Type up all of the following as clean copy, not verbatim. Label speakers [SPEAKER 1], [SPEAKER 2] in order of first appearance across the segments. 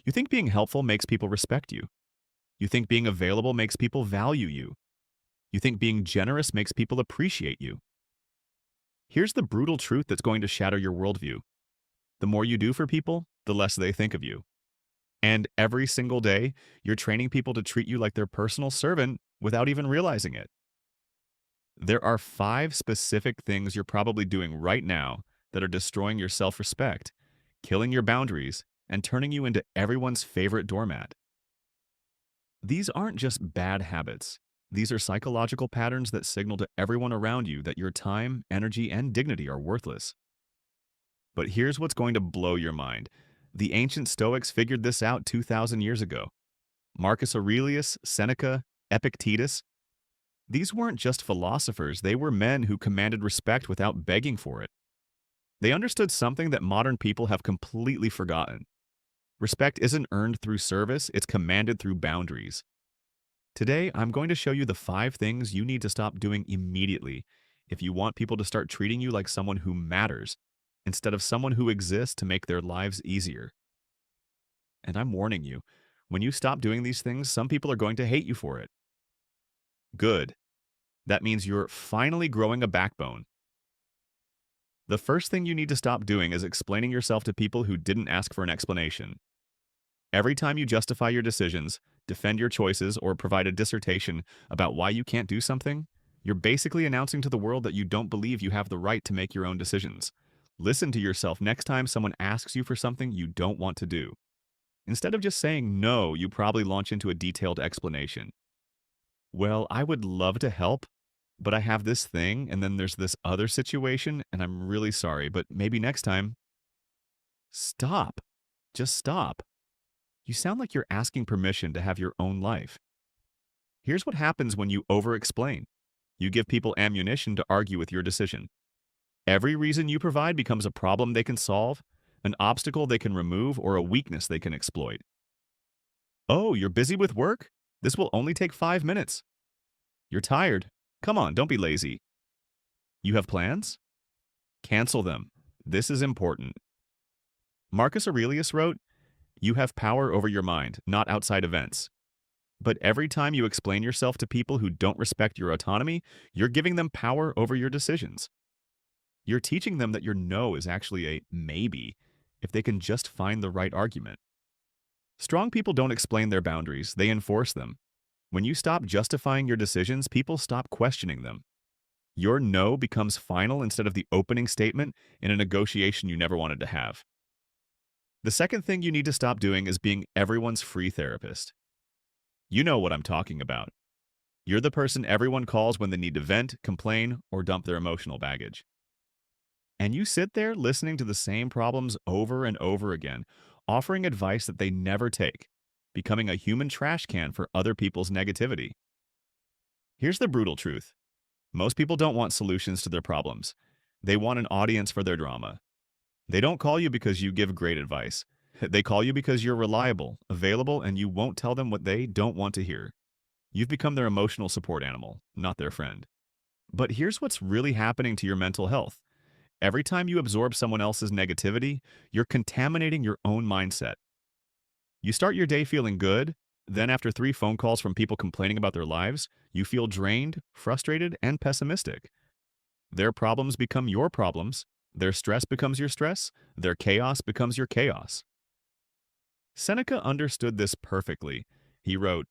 [SPEAKER 1] You think being helpful makes people respect you. You think being available makes people value you. You think being generous makes people appreciate you. Here's the brutal truth that's going to shatter your worldview. The more you do for people, the less they think of you. And every single day, you're training people to treat you like their personal servant without even realizing it. There are 5 specific things you're probably doing right now that are destroying your self-respect, killing your boundaries, and turning you into everyone's favorite doormat. These aren't just bad habits. These are psychological patterns that signal to everyone around you that your time, energy, and dignity are worthless. But here's what's going to blow your mind. The ancient Stoics figured this out 2,000 years ago. Marcus Aurelius, Seneca, Epictetus. These weren't just philosophers, they were men who commanded respect without begging for it. They understood something that modern people have completely forgotten. Respect isn't earned through service, it's commanded through boundaries. Today, I'm going to show you the 5 things you need to stop doing immediately if you want people to start treating you like someone who matters instead of someone who exists to make their lives easier. And I'm warning you, when you stop doing these things, some people are going to hate you for it. Good. That means you're finally growing a backbone. The first thing you need to stop doing is explaining yourself to people who didn't ask for an explanation. Every time you justify your decisions, defend your choices, or provide a dissertation about why you can't do something, you're basically announcing to the world that you don't believe you have the right to make your own decisions. Listen to yourself next time someone asks you for something you don't want to do. Instead of just saying no, you probably launch into a detailed explanation. Well, I would love to help, but I have this thing, and then there's this other situation, and I'm really sorry, but maybe next time. Stop. Just stop. You sound like you're asking permission to have your own life. Here's what happens when you over-explain. You give people ammunition to argue with your decision. Every reason you provide becomes a problem they can solve, an obstacle they can remove, or a weakness they can exploit. Oh, you're busy with work? This will only take 5 minutes. You're tired. Come on, don't be lazy. You have plans? Cancel them. This is important. Marcus Aurelius wrote, "You have power over your mind, not outside events." But every time you explain yourself to people who don't respect your autonomy, you're giving them power over your decisions. You're teaching them that your no is actually a maybe if they can just find the right argument. Strong people don't explain their boundaries, they enforce them. When you stop justifying your decisions, people stop questioning them. Your no becomes final instead of the opening statement in a negotiation you never wanted to have. The second thing you need to stop doing is being everyone's free therapist. You know what I'm talking about. You're the person everyone calls when they need to vent, complain, or dump their emotional baggage. And you sit there listening to the same problems over and over again, offering advice that they never take, becoming a human trash can for other people's negativity. Here's the brutal truth. Most people don't want solutions to their problems. They want an audience for their drama. They don't call you because you give great advice. They call you because you're reliable, available, and you won't tell them what they don't want to hear. You've become their emotional support animal, not their friend. But here's what's really happening to your mental health. Every time you absorb someone else's negativity, you're contaminating your own mindset. You start your day feeling good, then after 3 phone calls from people complaining about their lives, you feel drained, frustrated, and pessimistic. Their problems become your problems, their stress becomes your stress, their chaos becomes your chaos. Seneca understood this perfectly. He wrote,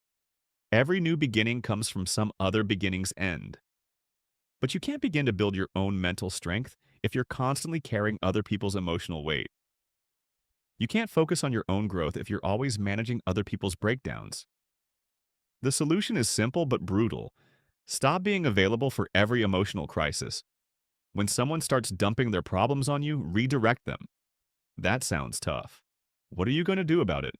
[SPEAKER 1] "Every new beginning comes from some other beginning's end." But you can't begin to build your own mental strength if you're constantly carrying other people's emotional weight. You can't focus on your own growth if you're always managing other people's breakdowns. The solution is simple but brutal. Stop being available for every emotional crisis. When someone starts dumping their problems on you, redirect them. That sounds tough. What are you going to do about it?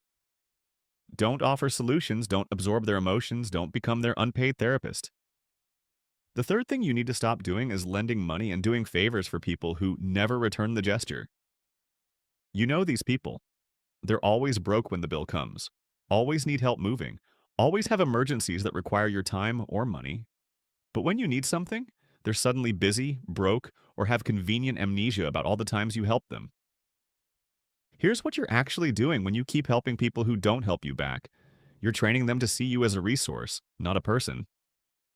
[SPEAKER 1] Don't offer solutions, don't absorb their emotions, don't become their unpaid therapist. The third thing you need to stop doing is lending money and doing favors for people who never return the gesture. You know these people. They're always broke when the bill comes, always need help moving, always have emergencies that require your time or money. But when you need something, they're suddenly busy, broke, or have convenient amnesia about all the times you helped them. Here's what you're actually doing when you keep helping people who don't help you back. You're training them to see you as a resource, not a person.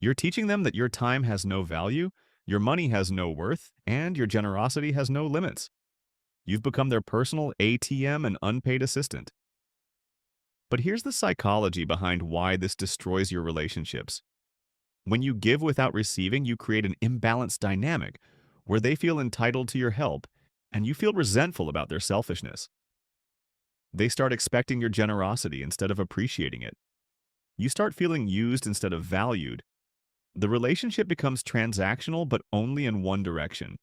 [SPEAKER 1] You're teaching them that your time has no value, your money has no worth, and your generosity has no limits. You've become their personal ATM and unpaid assistant. But here's the psychology behind why this destroys your relationships. When you give without receiving, you create an imbalanced dynamic where they feel entitled to your help and you feel resentful about their selfishness. They start expecting your generosity instead of appreciating it. You start feeling used instead of valued. The relationship becomes transactional, but only in one direction.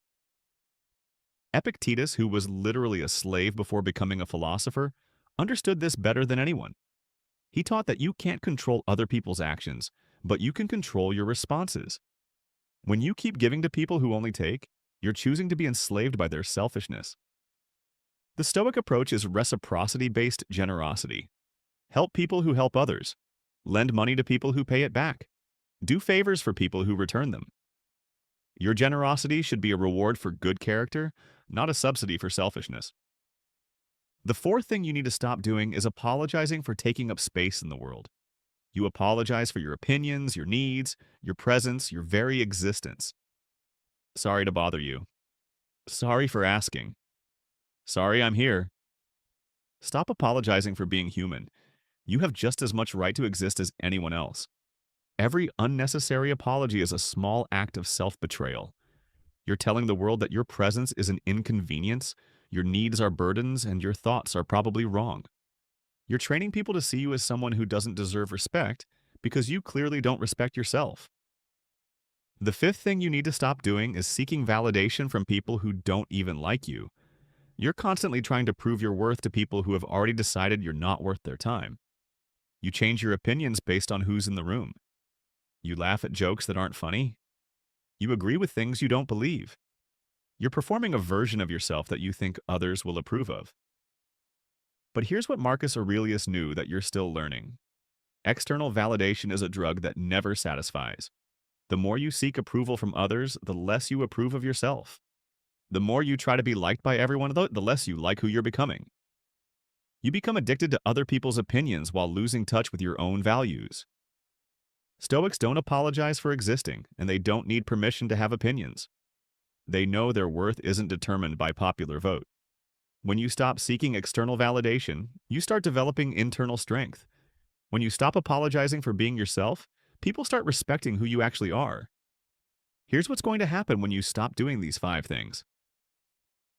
[SPEAKER 1] Epictetus, who was literally a slave before becoming a philosopher, understood this better than anyone. He taught that you can't control other people's actions, but you can control your responses. When you keep giving to people who only take, you're choosing to be enslaved by their selfishness. The Stoic approach is reciprocity-based generosity. Help people who help others. Lend money to people who pay it back. Do favors for people who return them. Your generosity should be a reward for good character, not a subsidy for selfishness. The fourth thing you need to stop doing is apologizing for taking up space in the world. You apologize for your opinions, your needs, your presence, your very existence. Sorry to bother you. Sorry for asking. Sorry I'm here. Stop apologizing for being human. You have just as much right to exist as anyone else. Every unnecessary apology is a small act of self-betrayal. You're telling the world that your presence is an inconvenience, your needs are burdens, and your thoughts are probably wrong. You're training people to see you as someone who doesn't deserve respect because you clearly don't respect yourself. The fifth thing you need to stop doing is seeking validation from people who don't even like you. You're constantly trying to prove your worth to people who have already decided you're not worth their time. You change your opinions based on who's in the room. You laugh at jokes that aren't funny. You agree with things you don't believe. You're performing a version of yourself that you think others will approve of. But here's what Marcus Aurelius knew that you're still learning. External validation is a drug that never satisfies. The more you seek approval from others, the less you approve of yourself. The more you try to be liked by everyone, the less you like who you're becoming. You become addicted to other people's opinions while losing touch with your own values. Stoics don't apologize for existing, and they don't need permission to have opinions. They know their worth isn't determined by popular vote. When you stop seeking external validation, you start developing internal strength. When you stop apologizing for being yourself, people start respecting who you actually are. Here's what's going to happen when you stop doing these 5 things.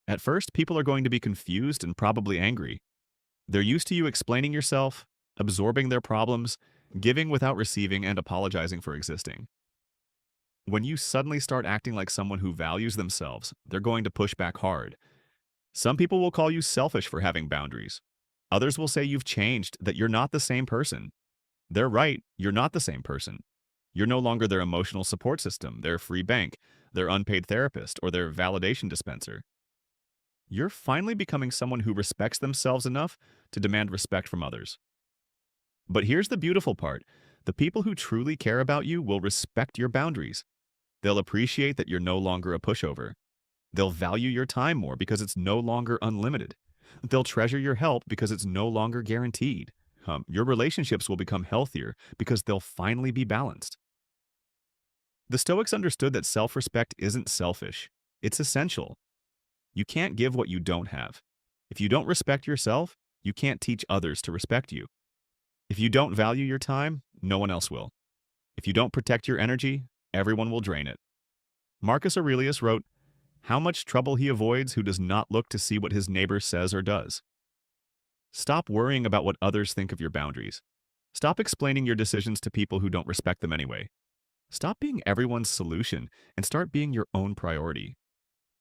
[SPEAKER 1] At first, people are going to be confused and probably angry. They're used to you explaining yourself, absorbing their problems, giving without receiving, and apologizing for existing. When you suddenly start acting like someone who values themselves, they're going to push back hard. Some people will call you selfish for having boundaries. Others will say you've changed, that you're not the same person. They're right, you're not the same person. You're no longer their emotional support system, their free bank, their unpaid therapist, or their validation dispenser. You're finally becoming someone who respects themselves enough to demand respect from others. But here's the beautiful part. The people who truly care about you will respect your boundaries. They'll appreciate that you're no longer a pushover. They'll value your time more because it's no longer unlimited. They'll treasure your help because it's no longer guaranteed. Your relationships will become healthier because they'll finally be balanced. The Stoics understood that self-respect isn't selfish. It's essential. You can't give what you don't have. If you don't respect yourself, you can't teach others to respect you. If you don't value your time, no one else will. If you don't protect your energy, everyone will drain it. Marcus Aurelius wrote, "How much trouble he avoids who does not look to see what his neighbor says or does." Stop worrying about what others think of your boundaries. Stop explaining your decisions to people who don't respect them anyway. Stop being everyone's solution and start being your own priority.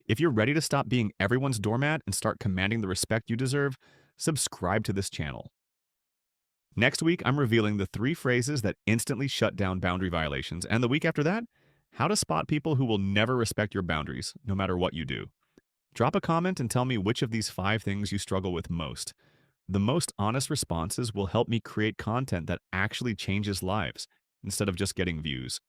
[SPEAKER 1] If you're ready to stop being everyone's doormat and start commanding the respect you deserve, subscribe to this channel. Next week, I'm revealing the 3 phrases that instantly shut down boundary violations, and the week after that, how to spot people who will never respect your boundaries, no matter what you do. Drop a comment and tell me which of these 5 things you struggle with most. The most honest responses will help me create content that actually changes lives, instead of just getting views.